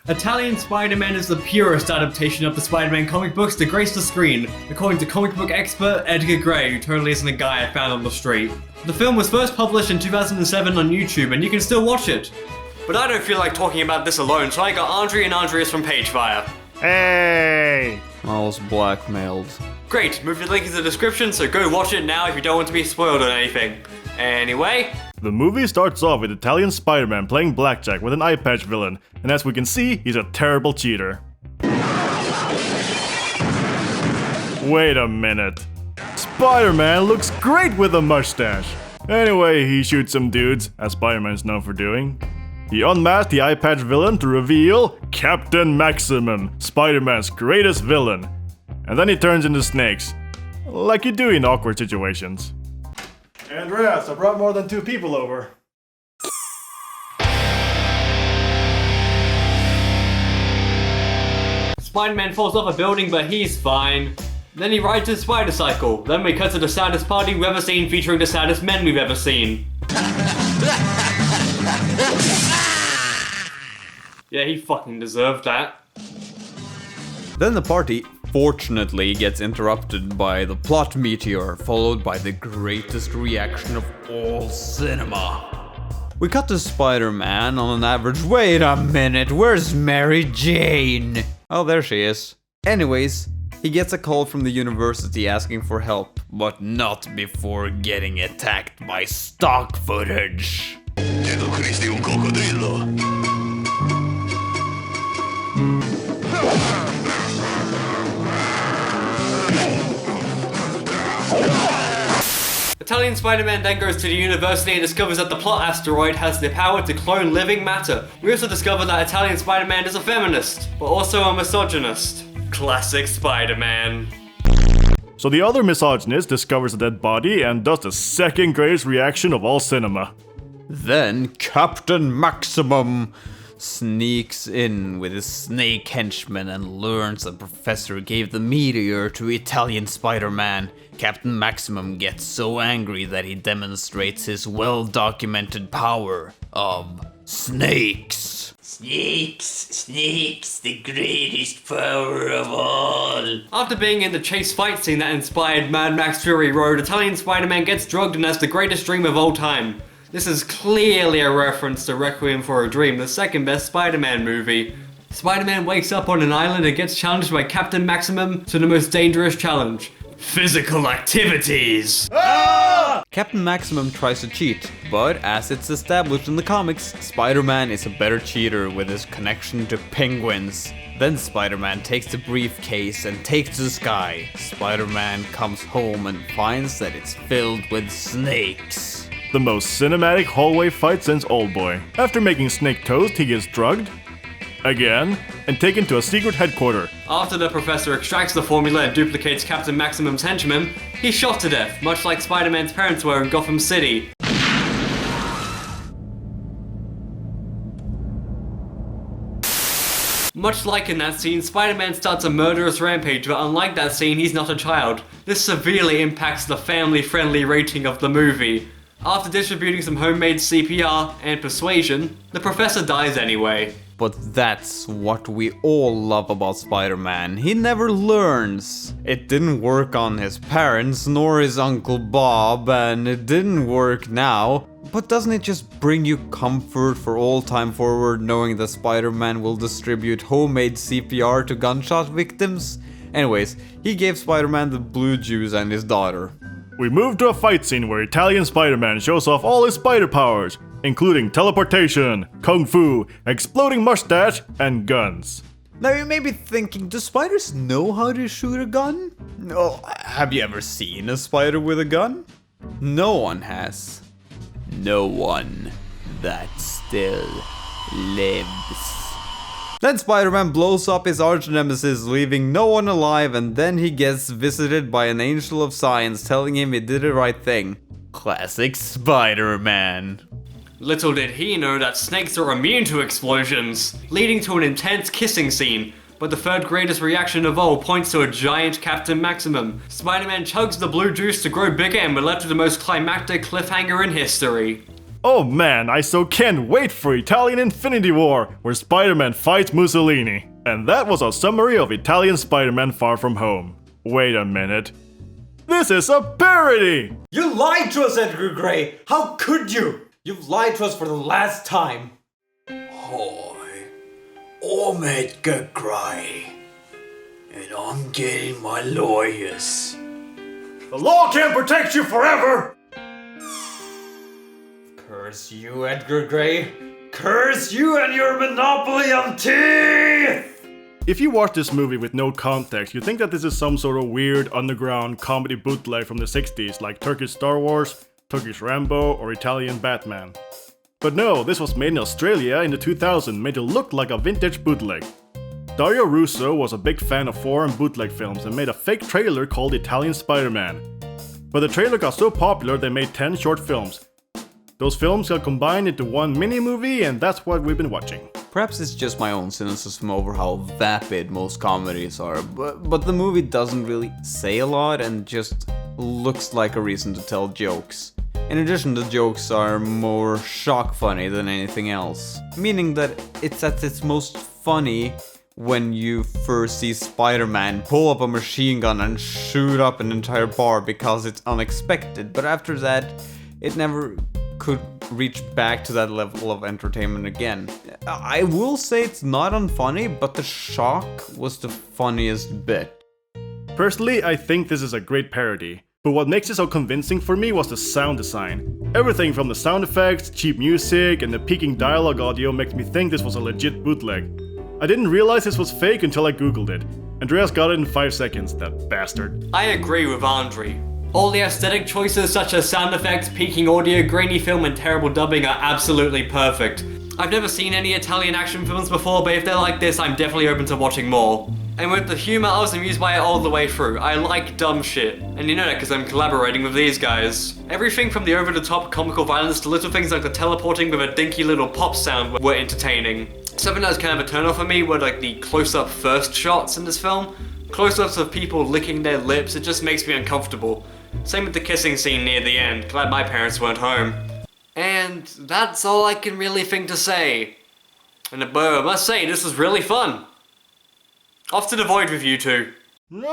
Italian Spider-Man is the purest adaptation of the Spider-Man comic books to grace the screen, according to comic book expert Edgar Gray, who totally isn't a guy I found on the street. The film was first published in 2007 on YouTube, and you can still watch it. But I don't feel like talking about this alone, so I got Andre and Andreas from Pagefire. Hey! I was blackmailed. Great, movie link in the description, so go watch it now if you don't want to be spoiled on anything. Anyway... The movie starts off with Italian Spider-Man playing blackjack with an eye patch villain, and as we can see, he's a terrible cheater. Wait a minute. Spider-Man looks great with a mustache! Anyway, he shoots some dudes, as Spider-Man's known for doing. He unmasked the eye patch villain to reveal Captain Maximum, Spider-Man's greatest villain. And then he turns into snakes, like you do in awkward situations. Andreas, I brought more than 2 people over. Spider-Man falls off a building, but he's fine. Then he rides his spider cycle. Then we cut to the saddest party we've ever seen, featuring the saddest men we've ever seen. Yeah, he fucking deserved that. Then the party, fortunately, gets interrupted by the plot meteor, followed by the greatest reaction of all cinema. We cut to Spider-Man on an average. Wait a minute, where's Mary Jane? Oh, there she is. Anyways, he gets a call from the university asking for help, but not before getting attacked by stock footage. Italian Spider-Man then goes to the university and discovers that the plot asteroid has the power to clone living matter. We also discover that Italian Spider-Man is a feminist, but also a misogynist. Classic Spider-Man. So the other misogynist discovers a dead body and does the second greatest reaction of all cinema. Then Captain Maximum sneaks in with his snake henchman and learns the professor gave the meteor to Italian Spider-Man. Captain Maximum gets so angry that he demonstrates his well-documented power of snakes. Snakes, the greatest power of all. After being in the chase fight scene that inspired Mad Max Fury Road, Italian Spider-Man gets drugged and has the greatest dream of all time. This is clearly a reference to Requiem for a Dream, the second best Spider-Man movie. Spider-Man wakes up on an island and gets challenged by Captain Maximum to the most dangerous challenge: physical activities. Captain Maximum tries to cheat, but as it's established in the comics, Spider-Man is a better cheater with his connection to penguins. Then Spider-Man takes the briefcase and takes to the sky. Spider-Man comes home and finds that it's filled with snakes. The most cinematic hallway fight since Oldboy. After making snake toast, he gets drugged, again, and taken to a secret headquarters. After the professor extracts the formula and duplicates Captain Maximum's henchman, he's shot to death, much like Spider-Man's parents were in Gotham City. Much like in that scene, Spider-Man starts a murderous rampage, but unlike that scene, he's not a child. This severely impacts the family-friendly rating of the movie. After distributing some homemade CPR and persuasion, the professor dies anyway. But that's what we all love about Spider-Man. He never learns. It didn't work on his parents, nor his Uncle Bob, and it didn't work now. But doesn't it just bring you comfort for all time forward knowing that Spider-Man will distribute homemade CPR to gunshot victims? Anyways, he gave Spider-Man the blue juice and his daughter. We move to a fight scene where Italian Spider-Man shows off all his spider powers, including teleportation, kung fu, exploding mustache, and guns. Now you may be thinking, do spiders know how to shoot a gun? No, have you ever seen a spider with a gun? No one has. No one that still lives. Then Spider-Man blows up his arch-nemesis, leaving no one alive, and then he gets visited by an angel of science telling him he did the right thing. Classic Spider-Man. Little did he know that snakes are immune to explosions, leading to an intense kissing scene. But the third greatest reaction of all points to a giant Captain Maximum. Spider-Man chugs the blue juice to grow bigger, and we're left with the most climactic cliffhanger in history. Oh man, I so can't wait for Italian Infinity War, where Spider-Man fights Mussolini. And that was our summary of Italian Spider-Man Far From Home. Wait a minute. This is a parody! You lied to us, Edgar Gray! How could you? You've lied to us for the last time. Hi, I'm Edgar Gray, and I'm getting my lawyers. The law can't protect you forever! Curse you, Edgar Gray. Curse you and your monopoly on teeth! If you watch this movie with no context, you think that this is some sort of weird underground comedy bootleg from the 60s, like Turkish Star Wars, Turkish Rambo, or Italian Batman. But no, this was made in Australia in the 2000s, made to look like a vintage bootleg. Dario Russo was a big fan of foreign bootleg films and made a fake trailer called Italian Spider-Man. But the trailer got so popular they made 10 short films. Those films got combined into one mini-movie, and that's what we've been watching. Perhaps it's just my own cynicism over how vapid most comedies are, but the movie doesn't really say a lot and just looks like a reason to tell jokes. In addition, the jokes are more shock funny than anything else, meaning that it's at its most funny when you first see Spider-Man pull up a machine gun and shoot up an entire bar because it's unexpected, but after that, it never could reach back to that level of entertainment again. I will say it's not unfunny, but the shock was the funniest bit. Personally, I think this is a great parody. But what makes it so convincing for me was the sound design. Everything from the sound effects, cheap music, and the peaking dialogue audio makes me think this was a legit bootleg. I didn't realize this was fake until I googled it. Andreas got it in 5 seconds, that bastard. I agree with Andre. All the aesthetic choices such as sound effects, peaking audio, grainy film, and terrible dubbing are absolutely perfect. I've never seen any Italian action films before, but if they're like this, I'm definitely open to watching more. And with the humor, I was amused by it all the way through. I like dumb shit. And you know that because I'm collaborating with these guys. Everything from the over-the-top comical violence to little things like the teleporting with a dinky little pop sound were entertaining. Something that was kind of a turn-off for me were like the close-up first shots in this film. Close-ups of people licking their lips, it just makes me uncomfortable. Same with the kissing scene near the end. Glad my parents weren't home. And that's all I can really think to say. And I must say, this was really fun. Off to the void with you two. No!